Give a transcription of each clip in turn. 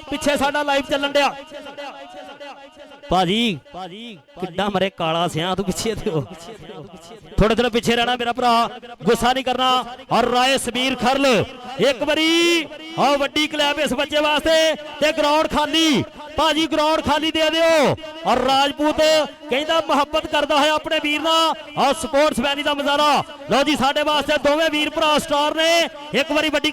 पिछे साडा लाइव चलन दिया भाजी किड्डा मरे काला सिया तू पिछे थोड़े थोड़े पिछे रहना मेरा भरा गुस्सा नहीं करना। और राय समीर खरल एक बारी और वड्डी क्लैप इस बच्चे वास्ते ते ग्राउंड खाली भाजी ग्राउंड खाली दे दिओ। और राजपूत कहता मुहब्बत करता है अपने वीर नाल और स्पोर्ट्स मैनी का नजारा लो जी साडे वास्ते दोवें वीर भरा स्टार ने एक बारी वड्डी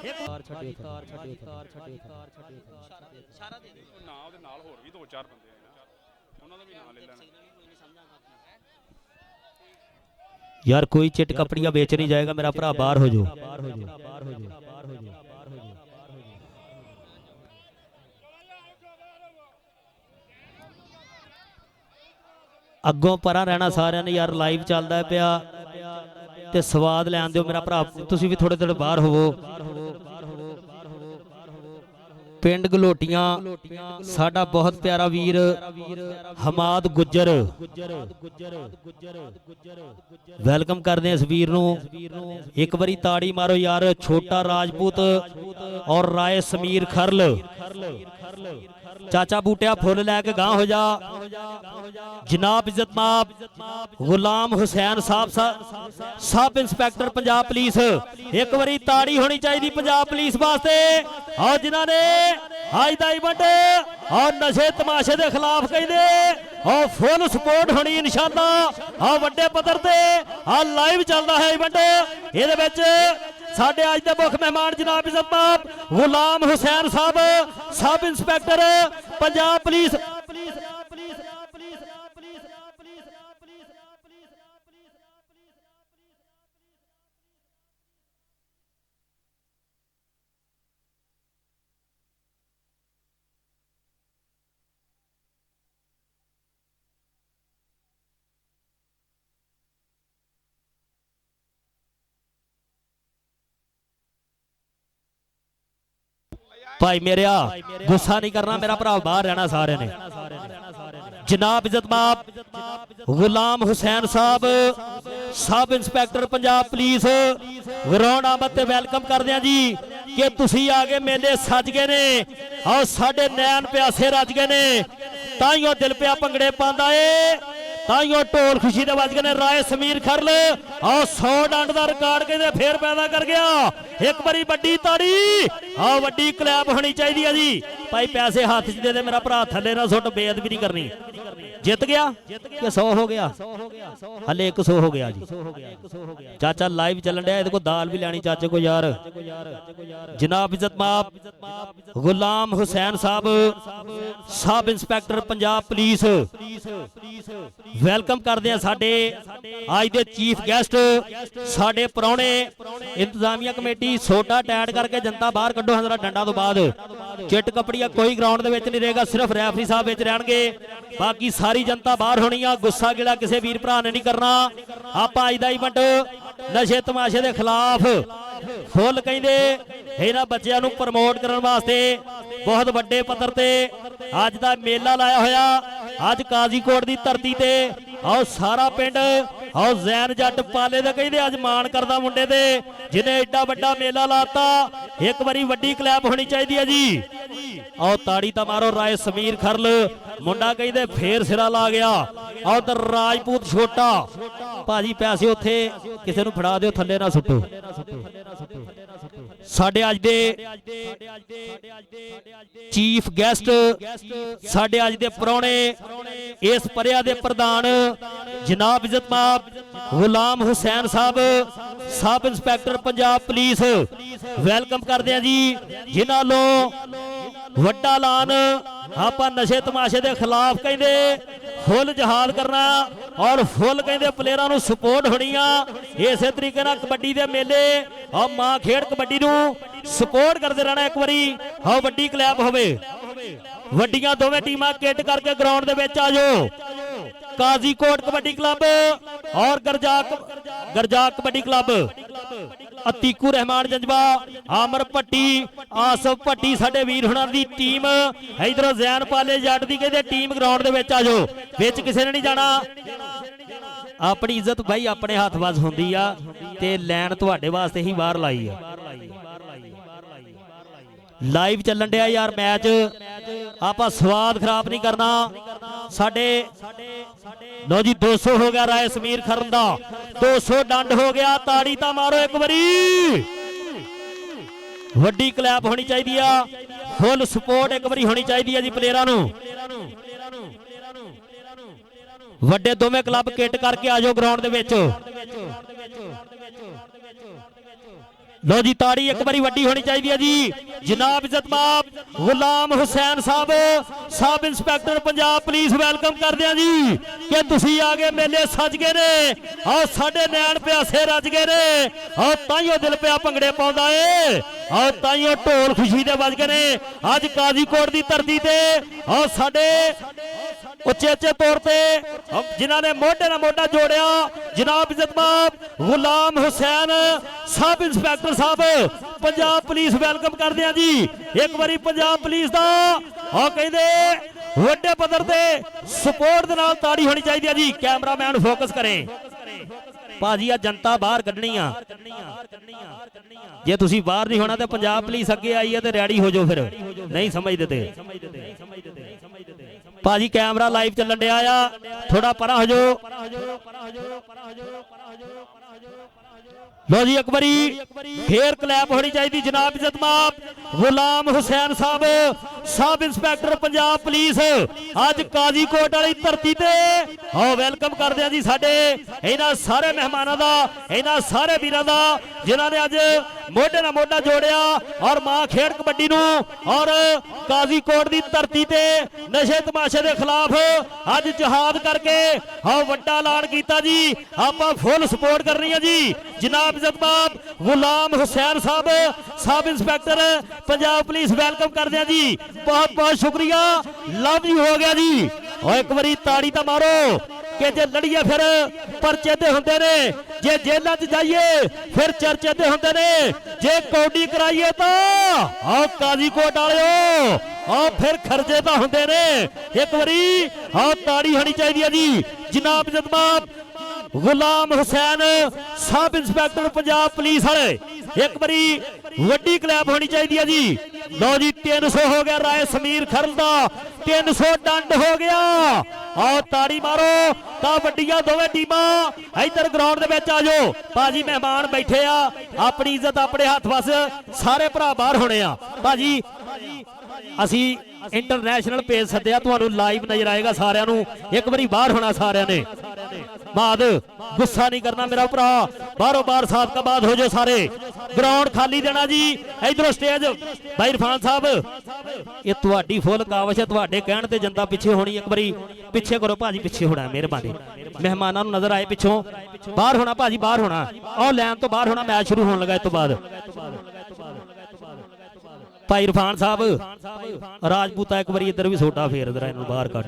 यार कोई चिट कपड़िया बेच नहीं जाएगा मेरा भरा बाहर हो जाओ। अगों परा रहना सारिਆਂ ने यार लाइव चलता पिया ते स्वाद लैन दिओ मेरा भरा तुसीं भी थोड़े थोड़े बाहर होवो। पिंड गलोटियां साडा बहुत प्यारा वीर हमाद गुज्जर वेलकम करते हैं इस वीर नूं एक बारी ताड़ी मारो यार। छोटा राजपूत और राय समीर खरल चाचा बूटिया फुल लैके गांह हो जा। जनाब इज्जतमाब गुलाम हुसैन साहब सब इंस्पैक्टर पंजाब पुलिस एक बारी ताड़ी होनी चाहिए पंजाब पुलिस वास्ते और जिन्होंने आज का इवेंट और नशे तमाशे के खिलाफ कहते और फुल सपोर्ट होनी इंशाअल्लाह और वड्डे पद्धर ते लाइव चलता है इवेंट। ये साडे अज दे मुख मेहमान जनाब इज्जतमाब गुलाम हुसैन साहब सब इंस्पैक्टर पंजाब पुलिस भाई मेरे गुस्सा नहीं करना मेरा भरा बाहर रहना सारे ने। जनाब इज्जतमाब गुलाम हुसैन साहब sub inspector Punjab police ground आमद ते वेलकम करदे जी कि तुसी आ गए मेले सज गए ने और साडे नैन प्यासे रज गए ने ताइयों दिल पिया भंगड़े पांदा है ताइयों ढोल खुशी दे वज गए ने। राय समीर खरल और 100 डंड का रिकॉर्ड कहते फिर पैदा कर गया एक बारी वड्डी ताड़ी और वड्डी क्लैप होनी चाहिए है जी। भाई पैसे हाथ च दे दे मेरा भरा थले ना सुट बेअदबी नहीं करनी। जित गया कि 100 हो गया हले 100 हो गया जी। चाचा लाइव चलन दिया को दाल भी लैनी चाचे को यार। जनाब इज्जतमाब गुलाम हुसैन साहब sub inspector Punjab police welcome करते हैं साडे आज दे चीफ गेस्ट साडे परौणे इंतजामिया कमेटी सोटा टैट करके जनता बाहर कड्डो हंदरा डंडा तो बाद चिट कपड़िया कोई ग्राउंड नहीं रहेगा सिर्फ रैफरी साहब रहणगे बाकी सारी जनता बाहर होनी है। गुस्सा गिला किसी वीर भरा ने नहीं करना। आप अज दा इवेंट नशे तमाशे के खिलाफ फुल कहते इन्हां बच्चों को प्रमोट करने वास्ते बहुत वड्डे पद्धर ते अज दा मेला लाया होया। अज काजीकोट की धरती ते और सारा पिंड और जैन जट पाले दे कहते अज मान करदा मुंडे दे जिन्हें एडा वड्डा मेला लाता एक बारी वड्डी क्लैप होनी चाहिए है जी। और ताड़ी ता मारो राय समीर खरल मुंडा कहते फिर सिरा ला गया। और राजपूत छोटा भाजी पैसे उत्थे किसी नूं फड़ा दिओ थल्ले ना सुट्टो। साडे अज दे चीफ गेस्ट साडे अज दे परौणे इस परिया दे प्रधान जनाब इज्जतमाब गुलाम हुसैन साहब sub inspector Punjab police welcome करते हैं जी जिन्हां लो वड्डा ऐलान आप नशे तमाशे के खिलाफ कहते फुल जहाद करना और फुल कहते प्लेयरां नूं सपोर्ट होनी आ। इस तरीके नाल कबड्डी दे मेले और मां खेड कबड्डी नूं सपोर्ट करते रहना। एक बारी हाँ वड्डी क्लैप होवे वड्डियां दोवें टीमां किट करके ग्राउंड दे विच आ जाओ। काजीकोट कबड्डी क्लब और गरजाक कबड्डी क्लब अतीकू रहमान जंजबा आमर भट्टी आसफ भट्टी साडे वीर हुणां दी टीम इधरों जैन पाले जट दी कहते टीम ग्राउंड दे विच आ जाओ विच किसी ने नहीं जाना। अपनी इज्जत भाई अपने हाथ वस होंदी आ ते लैन तुहाडे वास्ते ही बाहर लाई है। ਲਾਈਵ ਚੱਲਣ ਡਿਆ ਯਾਰ ਮੈਚ, ਆਪਾਂ ਸਵਾਦ ਖਰਾਬ ਨਹੀਂ ਕਰਨਾ ਸਾਡੇ। ਲੋ ਜੀ 200 ਹੋ ਗਿਆ ਰਾਏ ਸਮੀਰ ਖਰਨ ਦਾ, 200 ਡੰਡ ਹੋ ਗਿਆ। ਤਾੜੀ ਤਾਂ ਮਾਰੋ ਇੱਕ ਵਾਰੀ, ਵੱਡੀ ਕਲੈਪ ਹੋਣੀ ਚਾਹੀਦੀ ਆ, ਫੁੱਲ ਸਪੋਰਟ ਇੱਕ ਵਾਰੀ ਹੋਣੀ ਚਾਹੀਦੀ ਆ ਜੀ ਪਲੇਅਰਾਂ ਨੂੰ। ਵੱਡੇ ਦੋਵੇਂ ਕਲੱਬ ਕਿੱਟ ਕਰਕੇ ਆ ਜਾਓ ਗਰਾਊਂਡ ਦੇ ਵਿੱਚ। ਲੋ ਜੀ ਤਾੜੀ ਇੱਕ ਵਾਰੀ ਵੱਡੀ ਹੋਣੀ ਚਾਹੀਦੀ ਹੈ ਜੀ। ਜਨਾਬ ਇੱਜ਼ਤਮਾਬ ਗੁਲਾਮ ਹੁਸੈਨ ਸਾਹਿਬ, ਸਬ ਇੰਸਪੈਕਟਰ ਪੰਜਾਬ ਪੁਲਿਸ ਵੈਲਕਮ ਕਰਦੇ ਆ ਜੀ ਕਿ ਤੁਸੀਂ ਆ ਗਏ, ਮੇਲੇ ਸੱਜ ਗਏ ਨੇ, ਆਹ ਸਾਡੇ ਨੈਣ ਪਿਆਸੇ ਰੱਜ ਗਏ ਨੇ, ਆਹ ਤਾਈਓ ਦਿਲ ਪਿਆ ਭੰਗੜੇ ਪਾਉਂਦਾ ਏ, ਆਹ ਤਾਈਓ ਢੋਲ ਖੁਸ਼ੀ ਦੇ ਵੱਜ ਗਏ ਨੇ। ਅੱਜ ਕਾਜ਼ੀਕੋਟ ਦੀ ਧਰਤੀ ਤੇ ਆਹ ਸਾਡੇ ਉਚੇਚੇ ਤੌਰ ਤੇ ਜਿਨ੍ਹਾਂ ਨੇ ਮੋਢੇ ਨਾਲ ਮੋਢਾ ਜੋੜਿਆ, ਜਨਾਬ ਇੱਜ਼ਤਮਾਬ Ghulam Hussain sub inspector Sahib Punjab police welcome ਕਰਦੇ ਆ ਜੀ। ਇੱਕ ਵਾਰੀ ਪੰਜਾਬ ਪੁਲਿਸ ਦਾ ਆ ਕਹਿੰਦੇ ਵੱਡੇ ਪੱਧਰ ਤੇ ਸਪੋਰਟ ਦੇ ਨਾਲ ਤਾੜੀ ਹੋਣੀ ਚਾਹੀਦੀ ਆ ਜੀ। ਕੈਮਰਾਮੈਨ ਫੋਕਸ ਕਰੇ ਭਾਜੀ, ਆ ਜਨਤਾ ਬਾਹਰ ਕੱਢਣੀ ਆ, ਜੇ ਤੁਸੀਂ ਬਾਹਰ ਨਹੀਂ ਹੋਣਾ ਤੇ ਪੰਜਾਬ ਪੁਲਿਸ ਅੱਗੇ ਆਈ ਹੈ ਤੇ ਰੈਡੀ ਹੋ ਜਾਓ, ਫਿਰ ਨਹੀਂ ਸਮਝਦੇ ਤੇ ਭਾਜੀ ਕੈਮਰਾ ਲਾਈਵ ਚੱਲਣ ਡਿਆ ਆ, ਥੋੜਾ ਪਰਾਂ ਹੋ ਜਾਓ। ਲੋ ਜੀ ਇੱਕ ਵਾਰੀ ਫੇਰ ਕਲੈਪ ਹੋਣੀ ਚਾਹੀਦੀ। ਜਨਾਬ ਇੱਜ਼ਤਮਾਬ ਗੁਲਾਮ ਹੁਸੈਨ ਸਾਹਿਬ ਸਬ ਇੰਸਪੈਕਟਰ ਪੰਜਾਬ ਪੁਲਿਸ ਅੱਜ ਕਾਜ਼ੀਕੋਟ ਵਾਲੀ ਧਰਤੀ ਤੇ ਆਓ ਵੈਲਕਮ ਕਰਦੇ ਆ ਜੀ ਸਾਡੇ ਇਹਨਾਂ ਸਾਰੇ ਮਹਿਮਾਨਾਂ ਦਾ, ਇਹਨਾਂ ਸਾਰੇ ਵੀਰਾਂ ਦਾ ਜਿਨ੍ਹਾਂ ਨੇ ਅੱਜ ਮੋਢੇ ਨਾਲ ਮੋਢਾ ਜੋੜਿਆ ਔਰ ਮਾਂ ਖੇਡ ਕਬੱਡੀ ਨੂੰ ਔਰ ਕਾਜ਼ੀਕੋਟ ਦੀ ਧਰਤੀ ਤੇ ਨਸ਼ੇ ਤਮਾਸ਼ੇ ਦੇ ਖਿਲਾਫ ਅੱਜ ਜਹਾਦ ਕਰਕੇ ਆਓ ਵੱਡਾ ਐਲਾਨ ਕੀਤਾ ਜੀ। ਆਪਾਂ ਫੁੱਲ ਸਪੋਰਟ ਕਰਨੀ ਹੈ ਜੀ। ਜਨਾਬ ਇੱਜ਼ਤਮਾਬ ਗੁਲਾਮ ਹੁਸੈਨ ਸਾਹਿਬ ਸਬ ਇੰਸਪੈਕਟਰ ਪੰਜਾਬ ਪੁਲਿਸ ਵੈਲਕਮ ਕਰਦੇ ਆ ਜੀ। ਬਹੁਤ ਬਹੁਤ ਸ਼ੁਕਰੀਆ, ਲਵ ਯੂ ਹੋ ਗਿਆ ਜੀ। ਔਰ ਇੱਕ ਵਾਰੀ ਤਾੜੀ ਤਾਂ ਮਾਰੋ ਕਿ ਜੇ ਲੜੀਏ ਫਿਰ ਪਰਚੇ ਤੇ ਹੁੰਦੇ ਨੇ, ਜੇ ਜੇਲ੍ਹਾਂ 'ਚ ਜਾਈਏ ਫਿਰ ਚਰਚੇ ਤੇ ਹੁੰਦੇ ਨੇ, ਜੇ ਕੌਡੀ ਕਰਾਈਏ ਤਾਂ ਆਓ ਕਾਜ਼ੀਕੋਟ ਵਾਲਿਓ ਆਓ ਫਿਰ ਖਰਚੇ ਤਾਂ ਹੁੰਦੇ ਨੇ। ਇੱਕ ਵਾਰੀ ਆਓ ਤਾੜੀ ਹੋਣੀ ਚਾਹੀਦੀ ਹੈ ਜੀ। ਜਨਾਬ ਇੱਜ਼ਤਮਾਬ Ghulam Hussain sub inspector Punjab police ਵਾਲੇ ਇੱਕ ਵਾਰੀ ਵੱਡੀ ਕਲੈਪ ਹੋਣੀ ਚਾਹੀਦੀ ਹੈ ਜੀ। ਲਓ ਜੀ 300 ਹੋ ਗਿਆ ਰਾਏ ਸਮੀਰ ਖਰਨ ਦਾ, 300 ਡੰਡ ਹੋ ਗਿਆ। ਆਓ ਤਾੜੀ ਮਾਰੋ ਤਾਂ ਵੱਡੀਆਂ ਦੋਵੇਂ ਟੀਮਾਂ ਇੱਧਰ ਗਰਾਊਂਡ ਦੇ ਵਿੱਚ ਆ ਜਾਓ। ਭਾਜੀ ਮਹਿਮਾਨ ਬੈਠੇ ਆ, ਆਪਣੀ ਇੱਜ਼ਤ ਆਪਣੇ ਹੱਥ ਵਸ, ਸਾਰੇ ਭਰਾ ਬਾਹਰ ਹੋਣੇ ਆ। ਭਾਜੀ ਅਸੀਂ ਇੰਟਰਨੈਸ਼ਨਲ ਪੇਜ ਸੱਦਿਆ, ਤੁਹਾਨੂੰ ਲਾਈਵ ਨਜ਼ਰ ਆਏਗਾ ਸਾਰਿਆਂ ਨੂੰ। ਇੱਕ ਵਾਰੀ ਬਾਹਰ ਹੋਣਾ ਸਾਰਿਆਂ ਨੇ, ਬਾਦ ਗੁੱਸਾ ਨਹੀਂ ਕਰਨਾ ਮੇਰਾ ਭਰਾ, ਬਾਹਰੋਂ ਬਾਹਰ ਸਾਬਕਾ ਬਾਦ ਹੋ ਜਾਓ ਸਾਰੇ। ਗਰਾਊਂਡ ਖਾਲੀ ਦੇਣਾ ਜੀ। ਇਧਰੋਂ ਸਟੇਜ ਭਾਈ ਇਰਫਾਨ ਸਾਹਿਬ, ਇਹ ਤੁਹਾਡੀ ਫੁੱਲ ਕਾਵਸ਼ ਹੈ, ਤੁਹਾਡੇ ਕਹਿਣ ਤੇ ਜਨਤਾ ਪਿੱਛੇ ਹੋਣੀ। ਇੱਕ ਵਾਰੀ ਪਿੱਛੇ ਕਰੋ ਭਾਜੀ, ਪਿੱਛੇ ਹੋਣਾ ਮਿਹਰਬਾਨੀ, ਮਹਿਮਾਨਾਂ ਨੂੰ ਨਜ਼ਰ ਆਏ ਪਿੱਛੋਂ। ਬਾਹਰ ਹੋਣਾ ਭਾਜੀ, ਬਾਹਰ ਹੋਣਾ, ਆਹ ਲਾਈਨ ਤੋਂ ਬਾਹਰ ਹੋਣਾ, ਮੈਚ ਸ਼ੁਰੂ ਹੋਣ ਲੱਗਾ ਇਸ ਤੋਂ ਬਾਅਦ। ਭਾਈ ਇਰਫਾਨ ਸਾਹਿਬ ਰਾਜਪੂਤਾ ਇੱਕ ਵਾਰੀ ਇੱਧਰ ਵੀ ਸੋਟਾ ਫੇਰ ਇਧਰ ਇਹਨੂੰ ਬਾਹਰ ਕੱਢ।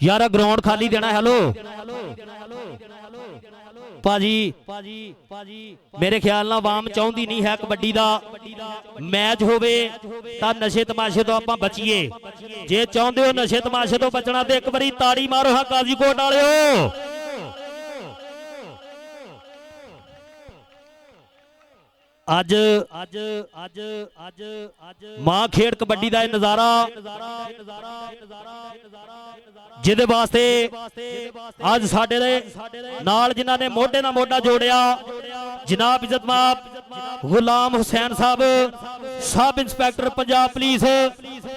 यार ग्राउंड खाली देना। हेलो भाजी, मेरे ख्याल नाल आवाम चाहती नहीं है कबड्डी दा मैच होवे तां नशे तमाशे तो आपां बचीए। जे चाहते हो नशे तमाशे तो बचना तो एक बारी ताड़ी मारो हाँ काजीकोट वालिओ। अज अज अज अज अज मां खेड कबड्डी का नजारा जिहदे वास्ते अज साडे नाल जिन्हां ने मोढे नाल मोढा जोड़िया जनाब इज्जतमाब गुलाम हुसैन साहब सब इंस्पैक्टर पंजाब पुलिस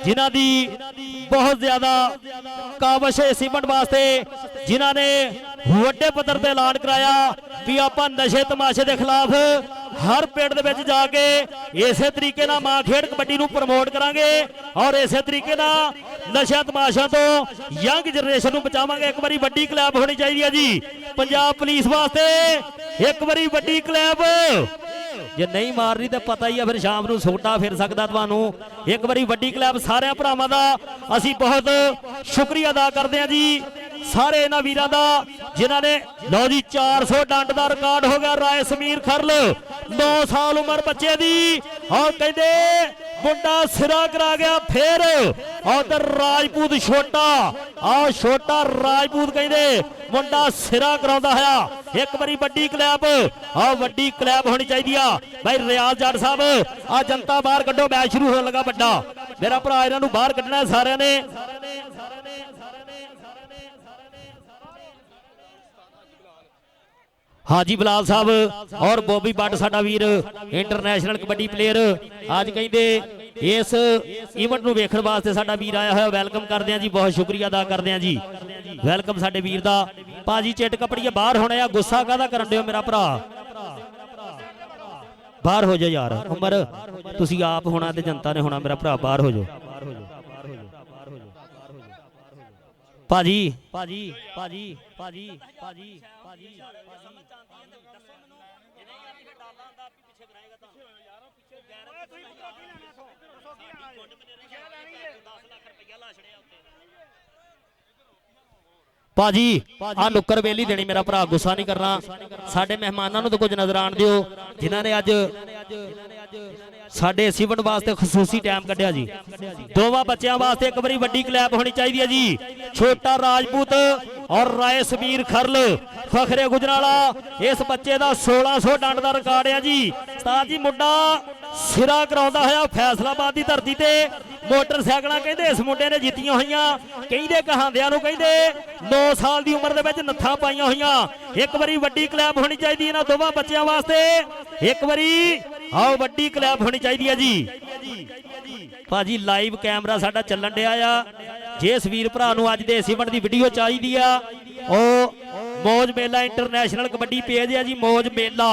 जिन्हां दी बहुत ज्यादा काबश है सीमेंट वास्ते जिन्हां ने वड्डे पद्धर ते ऐलान कराया भी आपां नशे तमाशे के खिलाफ हर पिंड दे विच जाके इसे तरीके नाल मां खेड कबड्डी नूं प्रमोट करांगे और इसे तरीके नाल नशा तमाशा तो यंग जनरेशन नूं बचावांगे। एक बारी वड्डी क्लैप होनी चाहिए जी पंजाब पुलिस वास्ते, एक बारी वड्डी क्लैप। जे नहीं मारनी तो पता ही है फिर शाम नूं सोटा फिर सकदा तुहानूं। एक बारी वड्डी क्लैप सारे भरावां दा असीं बहुत शुक्रिया अदा करदे हां जी सारे इन्हां वीरां दा जिन्हां ने। लो जी 400 डंड का रिकॉर्ड हो गया राय समीर खरल 9 साल उम्र बच्चे दी और कहते मुंडा सिरा करा गया फिर उधर राजपूत छोटा आओ छोटा राजपूत कहते मुंडा सिरा कराउंदा है एक बारी वड्डी क्लैप आओ वड्डी क्लैप होनी चाहिए भाई रियाज जट साहब आ जनता बाहर कड्डो मैच शुरू होने लगा वड्डा मेरा भरा इन्हां नूं बाहर कड्ढना सारे ने हाजी बिलाल साहब और बॉबी बट साडा वीर इंटरनेशनल कबड्डी प्लेयर आज कहते इस इवेंट नूं वेखण वास्ते साडा वीर आया होया वैलकम करदे हैं जी बहुत शुक्रिया अदा करदे हैं जी वैलकम साडे वीर दा भाजी चिट कपड़िया बाहर होने आ गुस्सा काहदा करन दिओ मेरा भरा बाहर हो जाओ यार उमर तुसीं आप होना ते जनता ने होना मेरा भरा बाहर हो जाओ भाजी भाजी भाजी भाजी भाजी भाजी भाजी आ नुक्कर वेली देनी मेरा भरा गुस्सा नहीं करना साडे मेहमानां नूं तो कुछ नजर आण दिओ जिन्हां ने अज साडे इस इवेंट वास्ते खसूसी टाइम कढ़िया जी दोवां बच्चों वास्ते एक बारी वड्डी क्लैप होनी चाहिए जी छोटा राजपूत और राय समीर खरल फखरे गुजराला इस बच्चे का 1600 डंड का रिकॉर्ड है जी उस्ताद जी मुंडा सिरा कराउंदा होया फैसलाबाद की धरती ते मोटरसाइकिल कहते इस मुंडे ने जीतियां हुई कहते कहांदियां नूं कहते 9 साल की उम्र दे नत्थां पाईयां हुई एक बारी वड्डी क्लैप होनी चाहिए इन्हां दोवां बच्चों वास्ते एक बारी आओ वड्डी क्लैप होनी चाहिए जी भाजी लाइव कैमरा साडा चलन दिया आ जिस वीर भरा नूं अज दे इस इवेंट दी वीडियो चाहिदी आ ओ मौज मेला इंटरनेशनल कबड्डी पेज है जी मौज मेला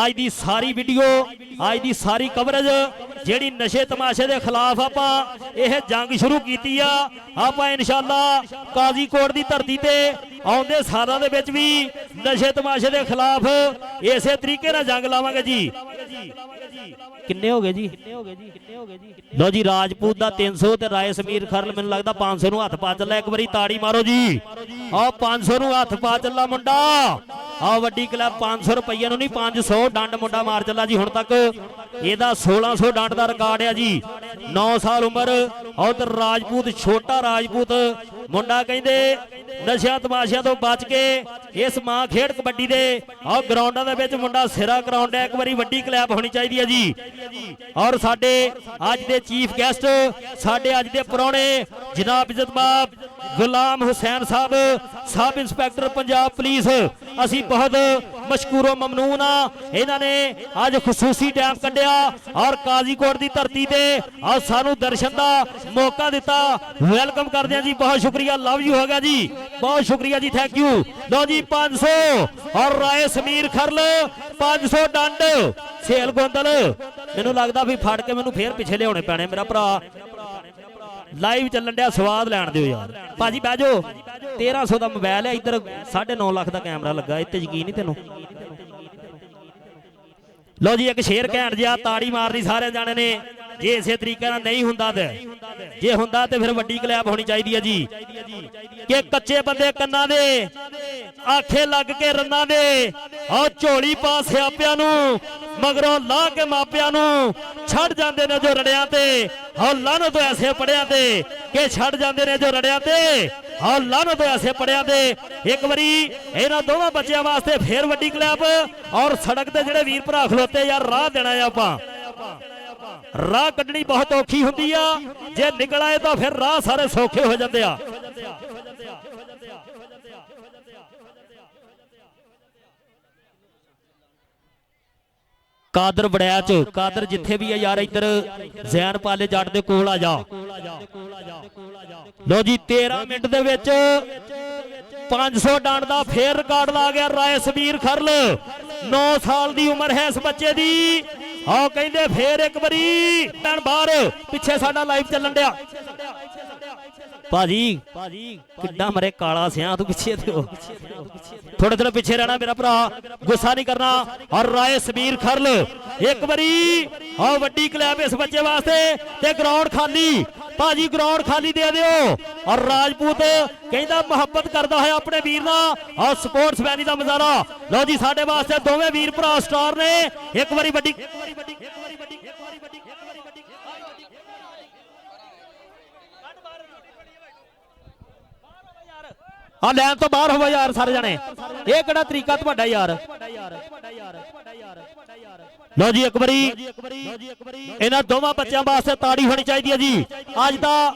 आज दी सारी वीडियो आज दी सारी कवरेज जेड़ी नशे तमाशे के खिलाफ आपां यह जंग शुरू की आपां इंशाअल्लाह काजीकोट की धरती ते आउंदे सालां दे विच भी नशे तमाशे के खिलाफ इसे तरीके नाल जंग लावांगे जी किन्ने हो गए जी लो जी राजपूत दा 300 ते राय समीर खरल मैनूं लगदा 500 नूं हत्थ पा चला एक बारी ताड़ी मारो जी आ 500 नूं हत्थ पा चला मुंडा आ वड्डी क्लैप 500 रुपये नूं नहीं 500 डंड मुंडा मार चला जी हुण तक ਇਹਦਾ 1600 ਡੰਡ ਦਾ ਰਿਕਾਰਡ ਹੈ ਜੀ 9 ਸਾਲ ਉਮਰ ਉਧਰ ਰਾਜਪੂਤ ਛੋਟਾ ਰਾਜਪੂਤ ਮੁੰਡਾ ਕਹਿੰਦੇ ਨਸ਼ਿਆਂ ਤਮਾਸ਼ਿਆਂ ਤੋਂ ਬਚ ਕੇ ਇਸ ਮਾਂ ਖੇਡ ਕਬੱਡੀ ਦੇ ਆ ਗਰਾਊਂਡਾਂ ਦੇ ਵਿੱਚ ਮੁੰਡਾ ਸਿਰਾ ਕਰਾਉਂਦਾ ਇੱਕ ਵਾਰੀ ਵੱਡੀ ਕਲੈਪ ਹੋਣੀ ਚਾਹੀਦੀ ਹੈ ਜੀ ਔਰ ਸਾਡੇ ਅੱਜ ਦੇ ਚੀਫ ਗੈਸਟ ਸਾਡੇ ਅੱਜ ਦੇ ਪ੍ਰਾਹੁਣੇ ਜਨਾਬ ਇੱਜ਼ਤਮਾਬ ਗੁਲਾਮ ਹੁਸੈਨ ਸਾਹਿਬ सब इंस्पैक्टर पंजाब पुलिस असी बहुत मशकूरो ममनून हाँ इन्हां ने अज खसूसी टाइम कढ़िया और काजीकोट की धरती ते और सानू दर्शन का मौका दिता वेलकम करते हैं जी बहुत शुक्रिया लव यू हो गया जी बहुत शुक्रिया जी थैंक यू लो जी 500 और राय समीर खरल 500 डंड सेल गोंदल मैनू लगता भी फड़ के मैनू फिर पिछे लियाने पैने मेरा भरा लाइव चलन दिया स्वाद लैन दिओ यार भाजी बह जाओ 1300 का मोबाइल है इधर 9.5 लाख का कैमरा लगा इत्ते यकीन नहीं तेनों लो जी एक शेर घैंट जिहा ताड़ी मारनी सारे जाने ने जे इसे तरीके नाल नहीं हुंदा ते जे हुंदा ते फिर वड्डी क्लैप होनी चाहिए जी कि कच्चे बंदे कन्ना दे आखे लग के रन्ना दे और झोली पा सियापियां नूं मगरों ला के मापियां नूं छड़ जांदे ने जो रड़ियां ते और लानो तो ऐसे पड़ियां ते कि छड़ जांदे ने जो रड़ियां ते और लानो तो ऐसे पड़ियां ते एक बारी इन्हां दोवां बच्चियां वास्ते फिर वड्डी क्लैप और सड़क ते जिहड़े वीर भरा खलोते यार राह देना है आपां राह कड्ढनी बहुत औखी हुंदी आ जे निकल आए तो फिर राह सारे सौखे हो जाते आ कादर बड़ैच कादर जिथे भी है यार इधर जैन पाले जट दे कोल आ जा लो जी 13 मिनट दे विच 500 डंड दा फिर रिकॉर्ड ला गया राय समीर खरल 9 साल दी उम्र है इस बच्चे दी आओ कहंदे फिर एक बारी बाहर पिछे साडा लाइव चलन दिया भाजी किड्डा मरे काला सिया तू पिछे थोड़े थोड़े पीछे रहना मेरा भरा गुस्सा नहीं करना और राय समीर खरल एक बारी आओ वड्डी क्लैप इस बच्चे वास्ते ते ग्राउंड खाली भाजी ग्राउंड खाली दे दिओ और राजपूत कहंदा मुहब्बत करदा है अपने वीर नाल और स्पोर्ट्स मैनी दा नजारा लो जी साडे वास्ते दोवें वीर भरा स्टार ने एक बारी वड्डी ਆ ਲੈਣ ਤੋਂ ਬਾਹਰ ਹੋਵੋ ਯਾਰ ਸਾਰੇ ਜਣੇ। ਇਹ ਕਿਹੜਾ ਤਰੀਕਾ ਤੁਹਾਡਾ ਯਾਰ। ਲੋ ਜੀ ਇੱਕ ਵਾਰੀ ਇਹਨਾਂ ਦੋਵਾਂ ਬੱਚਿਆਂ ਵਾਸਤੇ ਤਾੜੀ ਹੋਣੀ ਚਾਹੀਦੀ ਹੈ ਜੀ। ਅੱਜ ਦਾ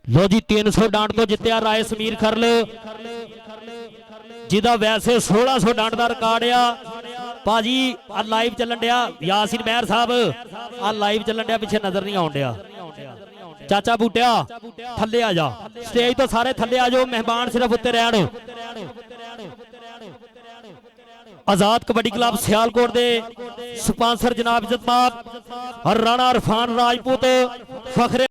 ਲੋ ਜੀ 300 ਡਾਂਡ ਤੋਂ ਜਿੱਤਿਆ ਰਾਏ ਸਮੀਰ ਖਰਲ, ਜਿਹਦਾ ਵੈਸੇ 1600 ਡਾਂਡ ਦਾ ਰਿਕਾਰਡ ਆ। ਭਾਜੀ ਆ ਲਾਈਵ ਚੱਲਣ ਡਿਆ, ਯਾਸੀਨ ਮਹਿਰ ਸਾਹਿਬ ਆ ਲਾਈਵ ਚੱਲਣ ਡਿਆ, ਪਿੱਛੇ ਨਜ਼ਰ ਨਹੀਂ ਆਉਣ ਡਿਆ। ਚਾਚਾ ਬੂਟਿਆ ਥੱਲੇ ਆ ਜਾ, ਸਟੇਜ ਤੋਂ ਸਾਰੇ ਥੱਲੇ ਆ ਜਾਓ, ਮਹਿਮਾਨ ਸਿਰਫ ਉੱਤੇ ਰਹਿਣ। ਆਜ਼ਾਦ ਕਬੱਡੀ ਕਲੱਬ ਸਿਆਲਕੋਟ ਦੇ ਸਪਾਂਸਰ ਜਨਾਬ ਇੱਜ਼ਤਮਾਨ ਰਾਣਾ ਇਰਫਾਨ ਰਾਜਪੂਤ, ਫਖਰੇ